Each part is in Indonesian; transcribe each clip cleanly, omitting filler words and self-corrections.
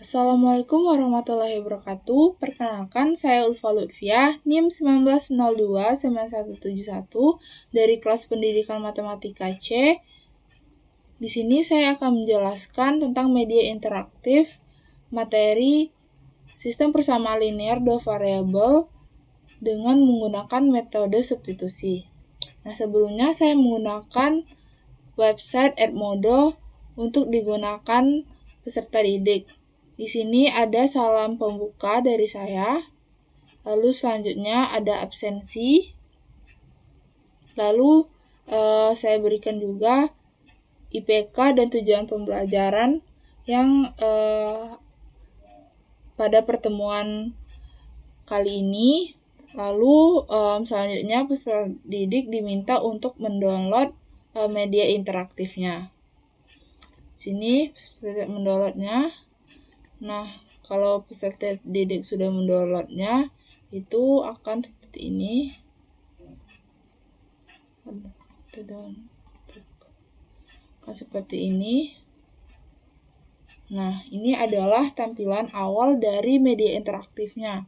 Assalamualaikum warahmatullahi wabarakatuh. Perkenalkan, saya Ulfa Lutfiah, NIM 19029171 dari kelas Pendidikan Matematika C. Di sini saya akan menjelaskan tentang media interaktif, materi sistem persamaan linear dua variabel dengan menggunakan metode substitusi. Nah, sebelumnya saya menggunakan website Edmodo untuk digunakan peserta didik. Di sini ada salam pembuka dari saya. Lalu selanjutnya ada absensi. Lalu saya berikan juga IPK dan tujuan pembelajaran yang pada pertemuan kali ini. Lalu selanjutnya peserta didik diminta untuk mendownload media interaktifnya. Sini peserta mendownloadnya. Nah, kalau peserta didik sudah mendownloadnya, itu akan seperti ini. Akan seperti ini. Nah, ini adalah tampilan awal dari media interaktifnya.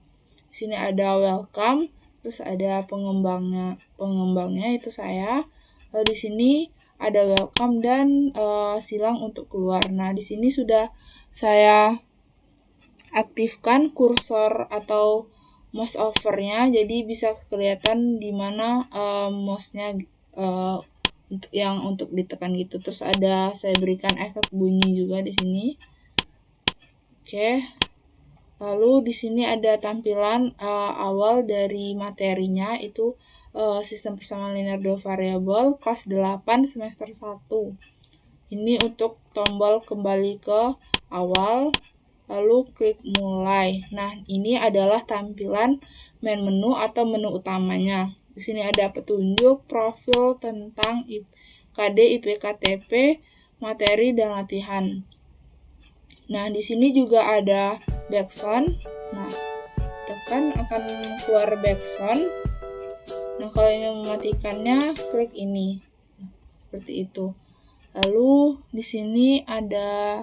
Di sini ada welcome, terus ada pengembangnya itu saya. Lalu di sini ada welcome dan silang untuk keluar. Nah, di sini sudah saya aktifkan kursor atau mouse over-nya, jadi bisa kelihatan di mana mouse-nya yang untuk ditekan gitu. Terus saya berikan efek bunyi juga di sini. Oke. Lalu di sini ada tampilan awal dari materinya, itu sistem persamaan linear dua variabel kelas 8 semester 1. Ini untuk tombol kembali ke awal, lalu klik mulai. Nah, ini adalah tampilan main menu atau menu utamanya. Di sini ada petunjuk, profil tentang KD, IPK, TP, materi, dan latihan. Nah, di sini juga ada background. Nah, tekan akan keluar background. Nah, kalau ingin mematikannya, klik ini. Seperti itu. Lalu di sini ada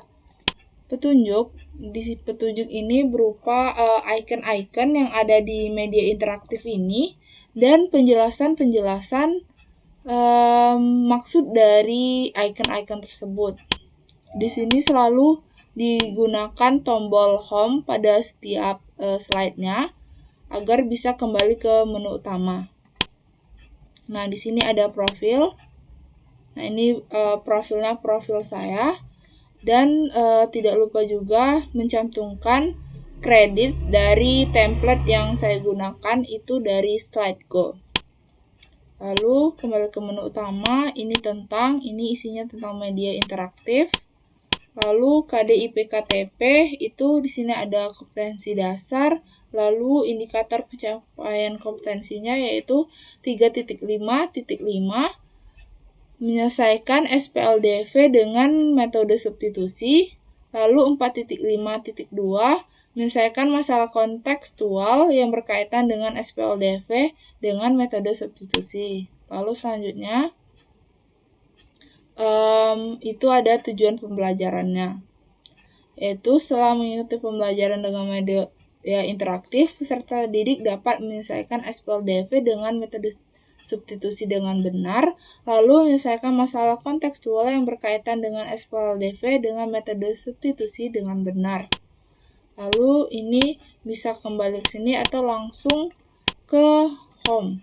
petunjuk. Di petunjuk ini berupa icon-icon yang ada di media interaktif ini dan penjelasan-penjelasan maksud dari icon-icon tersebut. Di sini selalu digunakan tombol home pada setiap slide-nya agar bisa kembali ke menu utama. Nah, di sini ada profil. Nah, ini profilnya profil saya. Dan tidak lupa juga mencantumkan kredit dari template yang saya gunakan, itu dari SlideGo. Lalu kembali ke menu utama, ini isinya tentang media interaktif. Lalu KD, IPK, TP, itu di sini ada kompetensi dasar. Lalu indikator pencapaian kompetensinya yaitu 3.5.5, menyelesaikan SPLDV dengan metode substitusi. Lalu 4.5.2, menyelesaikan masalah kontekstual yang berkaitan dengan SPLDV dengan metode substitusi. Lalu selanjutnya itu ada tujuan pembelajarannya, yaitu setelah mengikuti pembelajaran dengan media interaktif, peserta didik dapat menyelesaikan SPLDV dengan metode substitusi dengan benar, lalu menyelesaikan masalah kontekstual yang berkaitan dengan SPLDV dengan metode substitusi dengan benar. Lalu ini bisa kembali ke sini atau langsung ke home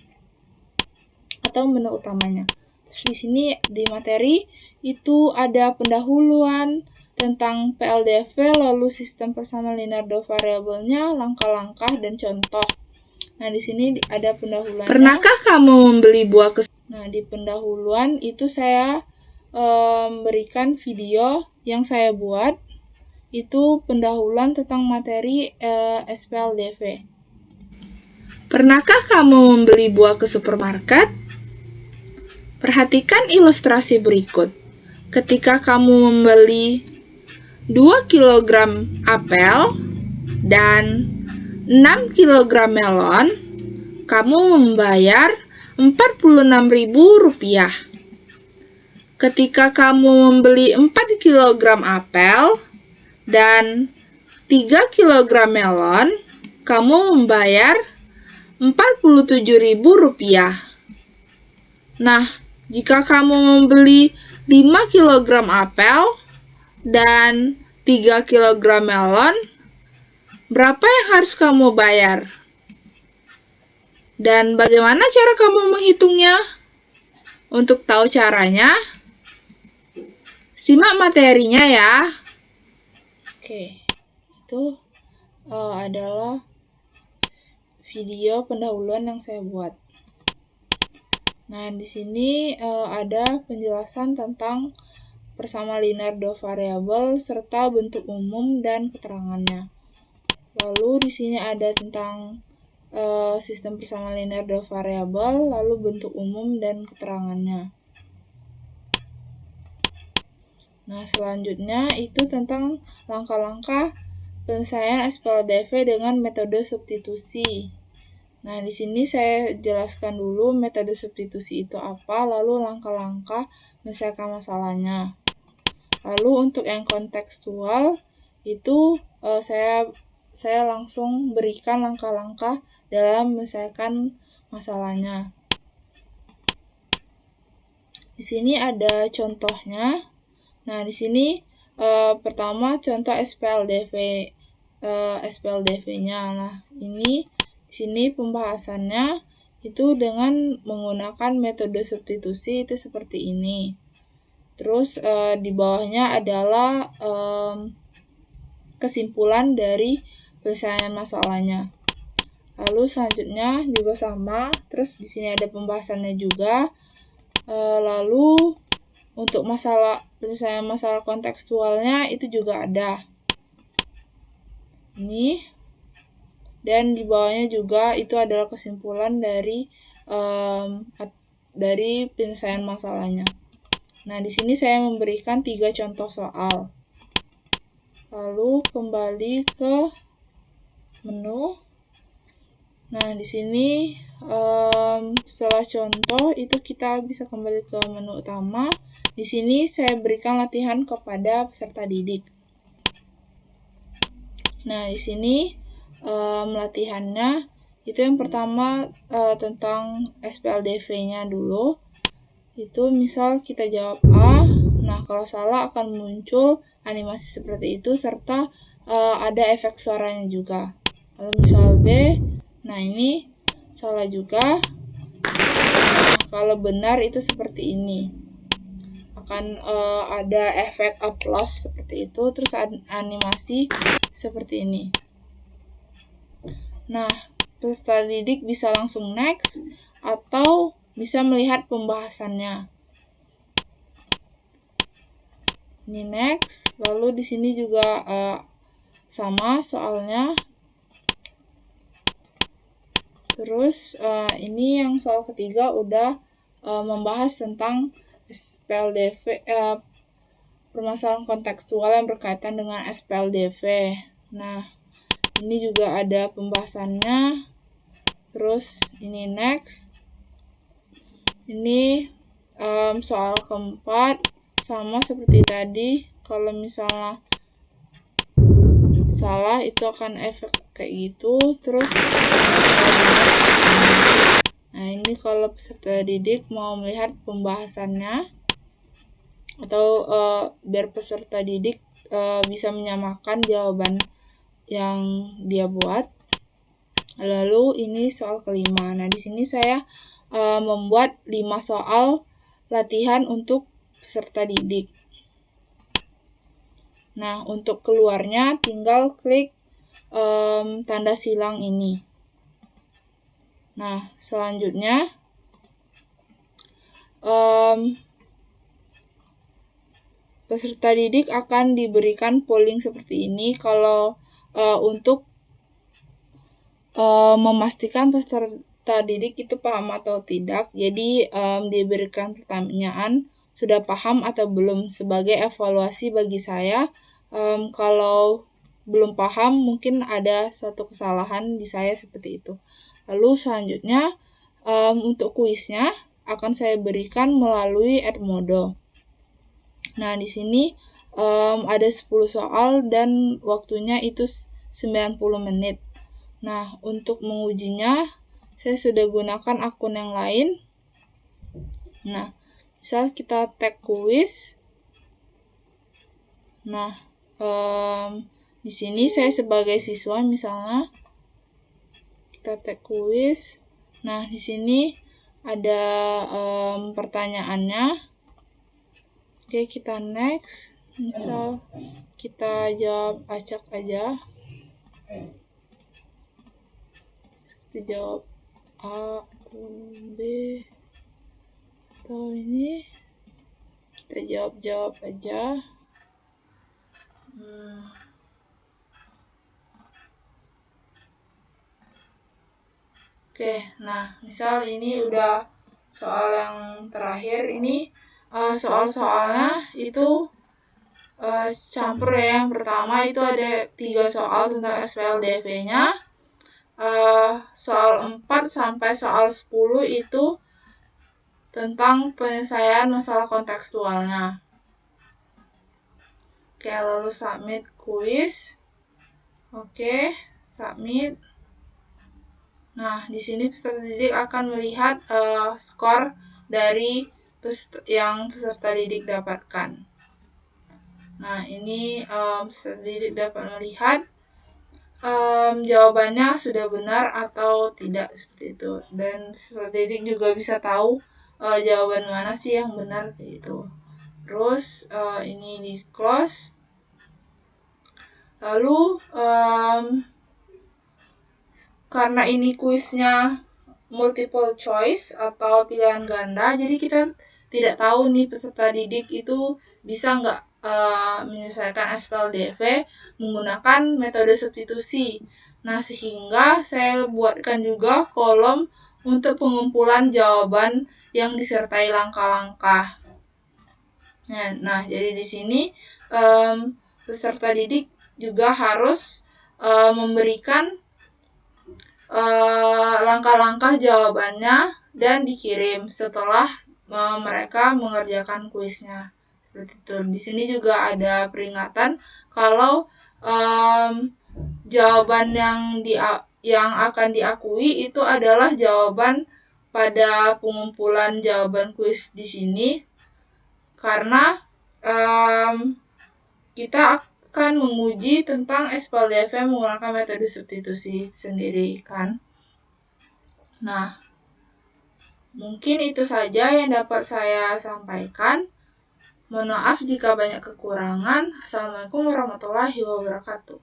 atau menu utamanya. Terus di sini di materi itu ada pendahuluan tentang PLDV, lalu sistem persamaan linear dua variabelnya, langkah-langkah dan contoh. Nah, di sini ada pendahuluannya. Pernahkah kamu membeli buah Nah, di pendahuluan itu saya berikan video yang saya buat. Itu pendahuluan tentang materi SPLDV. Pernahkah kamu membeli buah ke supermarket? Perhatikan ilustrasi berikut. Ketika kamu membeli 2 kg apel dan 6 kg melon, kamu membayar Rp46.000. Ketika kamu membeli 4 kg apel dan 3 kg melon, kamu membayar Rp47.000. Nah, jika kamu membeli 5 kg apel dan 3 kg melon, berapa yang harus kamu bayar? Dan bagaimana cara kamu menghitungnya? Untuk tahu caranya, simak materinya ya. Oke, itu adalah video pendahuluan yang saya buat. Nah, di sini ada penjelasan tentang persamaan linear dua variabel serta bentuk umum dan keterangannya. Lalu di sini ada tentang sistem persamaan linear dua variabel, lalu bentuk umum dan keterangannya. Nah, selanjutnya itu tentang langkah-langkah penyelesaian SPLDV dengan metode substitusi. Nah, di sini saya jelaskan dulu metode substitusi itu apa, lalu langkah-langkah menyelesaikan masalahnya. Lalu untuk yang kontekstual itu saya langsung berikan langkah-langkah dalam menyelesaikan masalahnya. Di sini ada contohnya. Nah, di sini pertama contoh SPLDV-nya. Nah, ini di sini pembahasannya itu dengan menggunakan metode substitusi itu seperti ini. Terus di bawahnya adalah kesimpulan dari penyelesaian masalahnya. Lalu selanjutnya juga sama, terus di sini ada pembahasannya juga. Lalu untuk penyelesaian masalah kontekstualnya itu juga ada. Ini. Dan di bawahnya juga itu adalah kesimpulan dari penyelesaian masalahnya. Nah, di sini saya memberikan 3 contoh soal. Lalu kembali ke menu. Nah, di sini setelah contoh itu kita bisa kembali ke menu utama. Di sini saya berikan latihan kepada peserta didik. Nah, di sini latihannya itu yang pertama tentang SPLDV-nya dulu. Itu misal kita jawab A. Nah, kalau salah akan muncul animasi seperti itu serta ada efek suaranya juga. Kalau misal B, nah ini salah juga. Nah, kalau benar itu seperti ini. Akan ada efek applause seperti itu, terus animasi seperti ini. Nah, peserta didik bisa langsung next atau bisa melihat pembahasannya. Ini next, lalu di sini juga sama soalnya. Terus ini yang soal ketiga udah membahas tentang SPLDV, permasalahan kontekstual yang berkaitan dengan SPLDV. Nah, ini juga ada pembahasannya. Terus ini next. Ini soal keempat sama seperti tadi. Kalau misalnya salah itu akan efek kayak gitu. Terus nah, ini kalau peserta didik mau melihat pembahasannya atau biar peserta didik bisa menyamakan jawaban yang dia buat. Lalu ini soal kelima. Nah, di sini saya membuat 5 soal latihan untuk peserta didik. Nah, untuk keluarnya tinggal klik tanda silang ini. Nah, selanjutnya peserta didik akan diberikan polling seperti ini. Kalau untuk memastikan peserta didik itu paham atau tidak, jadi diberikan pertanyaan sudah paham atau belum sebagai evaluasi bagi saya. Kalau belum paham mungkin ada suatu kesalahan di saya seperti itu. Lalu selanjutnya untuk kuisnya akan saya berikan melalui Edmodo. Nah, di sini ada 10 soal dan waktunya itu 90 menit. Nah, untuk mengujinya, saya sudah gunakan akun yang lain. Nah, misal kita tag kuis. Nah, di sini saya sebagai siswa misalnya, kita tag kuis. Nah, di sini ada pertanyaannya. Oke, kita next. Misal kita jawab acak aja. Kita jawab A atau B atau ini. Kita jawab aja. Oke, nah misal ini udah soal yang terakhir. Ini soal-soalnya itu campur ya. Yang pertama itu ada 3 soal tentang SPLDV-nya. Soal 4 sampai soal 10 itu tentang penyelesaian masalah kontekstualnya. Oke, lalu submit kuis. Oke, submit. Nah, di sini peserta didik akan melihat skor dari yang peserta didik dapatkan. Nah, ini peserta didik dapat melihat jawabannya sudah benar atau tidak, seperti itu. Dan peserta didik juga bisa tahu jawaban mana sih yang benar, gitu. Terus ini di close. Lalu karena ini kuisnya multiple choice atau pilihan ganda, jadi kita tidak tahu nih peserta didik itu bisa nggak menyelesaikan SPLDV menggunakan metode substitusi. Nah, sehingga saya buatkan juga kolom untuk pengumpulan jawaban yang disertai langkah-langkah. Nah, jadi di sini peserta didik juga harus memberikan langkah-langkah jawabannya dan dikirim setelah mereka mengerjakan kuisnya. Seperti itu. Di sini juga ada peringatan kalau jawaban yang akan diakui itu adalah jawaban pada pengumpulan jawaban kuis di sini, karena kita akan menguji tentang SPLDV menggunakan metode substitusi sendiri, kan. Nah, mungkin itu saja yang dapat saya sampaikan. Mohon maaf jika banyak kekurangan. Assalamualaikum warahmatullahi wabarakatuh.